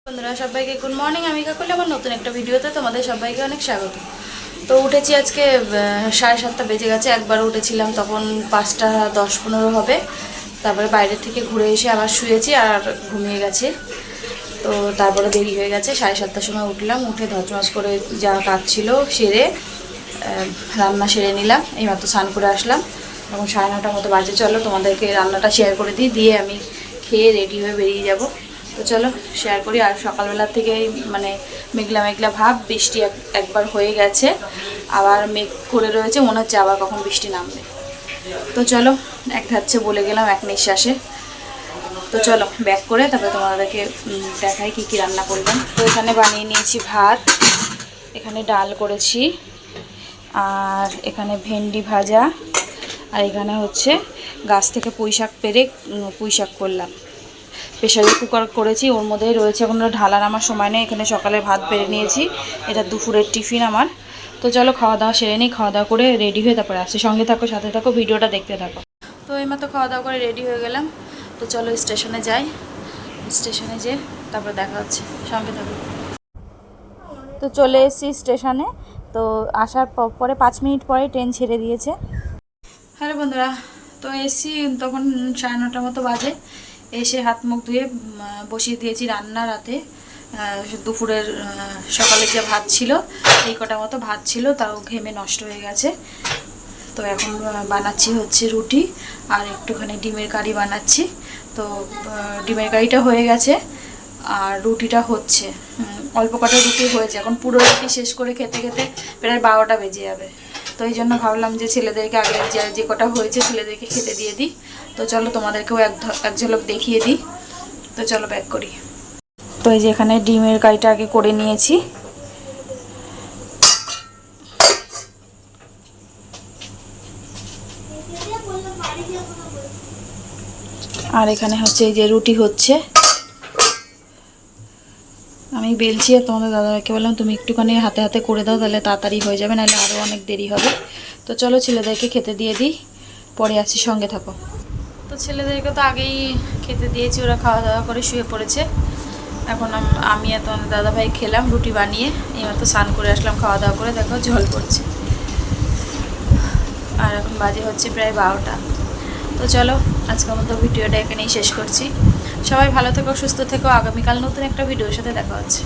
বন্ধুরা সবাইকে good morning. আমি কাকুলি আমার নতুন একটা ভিডিওতে তোমাদের সবাইকে অনেক স্বাগত। তো উঠেছি আজকে 7:30 বেজে গেছে। একবার উঠেছিলাম তখন 5:10-15 হবে। তারপরে বাইরে থেকে ঘুরে এসে আবার শুয়েছি আর ঘুমিয়ে গেছি। তো তারপরে দেরি হয়ে গেছে, 7:30টার সময় উঠলাম। উঠে ধচমাস করে যা কাজ ছিল সেরে রান্না সেরে নিলাম। এইমাত্র স্নান করে আসলাম। এখন 9:30 মতো বাজে। চলো তোমাদেরকে রান্নাটা শেয়ার করে দিই, দিয়ে আমি খেয়ে রেডি হয়ে বেরিয়ে যাব। তো চলো শেয়ার করি। আর সকালবেলা থেকেই মানে মেঘলা মেঘলা ভাব, বৃষ্টি একবার হয়ে গেছে, আবার মেঘ করে রয়েছে, মনে হচ্ছে আবার কখন বৃষ্টি নামবে। তো চলো এক ধাচ্ছে বলে গেলাম এক নিঃশ্বাসে। তো চলো ব্যাক করে তারপরে তোমাদেরকে দেখাই কী কী রান্না করলাম। তো এখানে বানিয়ে নিয়েছি ভাত, এখানে ডাল করেছি, আর এখানে ভেন্ডি ভাজা, আর এখানে হচ্ছে গাছ থেকে পুঁই শাক পেরে পুঁই শাক করলাম। প্রেশারে কুকার করেছি, ওর মধ্যেই রয়েছে, এখন ঢালার আমার সময় নেই। এখানে সকালে ভাত বেড়ে নিয়েছি, এটা দুপুরের টিফিন আমার। তো চলো খাওয়া দাওয়া সেরে নিই, খাওয়া দাওয়া করে রেডি হয়ে তারপরে আসছি। সঙ্গে থাকো, সাথে থাকো, ভিডিওটা দেখতে থাকো। তো এইমাত্র খাওয়া দাওয়া করে রেডি হয়ে গেলাম। তো চলো স্টেশনে যাই, স্টেশনে যেয়ে তারপর দেখা হচ্ছে, সঙ্গে থাকো। তো চলে এসেছি স্টেশনে। তো আসার পরে 5 মিনিট পরে ট্রেন ছেড়ে দিয়েছে। হ্যালো বন্ধুরা, তো এসছি তখন 9:30 মতো বাজে। এসে হাত মুখ ধুয়ে বসিয়ে দিয়েছি রান্না। রাতে দুপুরের সকালে যে ভাত ছিল, এই কটা মতো ভাত ছিল, তাও ঘেমে নষ্ট হয়ে গেছে। তো এখন বানাচ্ছি হচ্ছে রুটি আর একটুখানি ডিমের কারি বানাচ্ছি। তো ডিমের কারিটা হয়ে গেছে আর রুটিটা হচ্ছে। অল্প কটা রুটি হয়েছে, এখন পুরো রুটি শেষ করে খেতে খেতে প্রায় 12টা বেজে যাবে। তো এই জন্য ভাবলাম যে ছেলেদেরকে আগে যে কটা হয়েছে ছেলেদেরকে খেতে দিয়ে দিই। তো চলো তোমাদেরকেও এক ঝলক দেখিয়ে দিই। তো চলো ব্যাক করি। তো এই যে এখানে ডিমের কারিটা আগে করে নিয়েছি। আর এখানে হচ্ছে এই যে রুটি হচ্ছে, আমি বেলছি। আর তোমাদের দাদাকে বললাম তুমি একটুখানি হাতে হাতে করে দাও, তাহলে তাড়াতাড়ি হয়ে যাবে, নাহলে আরও অনেক দেরি হবে। তো চলো ছেলেদেরকে খেতে দিয়ে দিই, পরে আসছি, সঙ্গে থাকো। তো ছেলেদেরকে তো আগেই খেতে দিয়েছি, ওরা খাওয়া দাওয়া করে শুয়ে পড়েছে। এখন আমি আর তোমাদের দাদাভাই খেলাম রুটি বানিয়ে। এইমাত্র স্নান করে আসলাম, খাওয়া দাওয়া করে দেখো জল পড়ছে। আর এখন বাজে হচ্ছে প্রায় 12টা। তো চলো আজকের মতো ভিডিওটা এখানেই শেষ করছি। সবাই ভালো থেকো, সুস্থ থেকো। আগামীকাল নতুন একটা ভিডিওর সাথে দেখা হচ্ছে।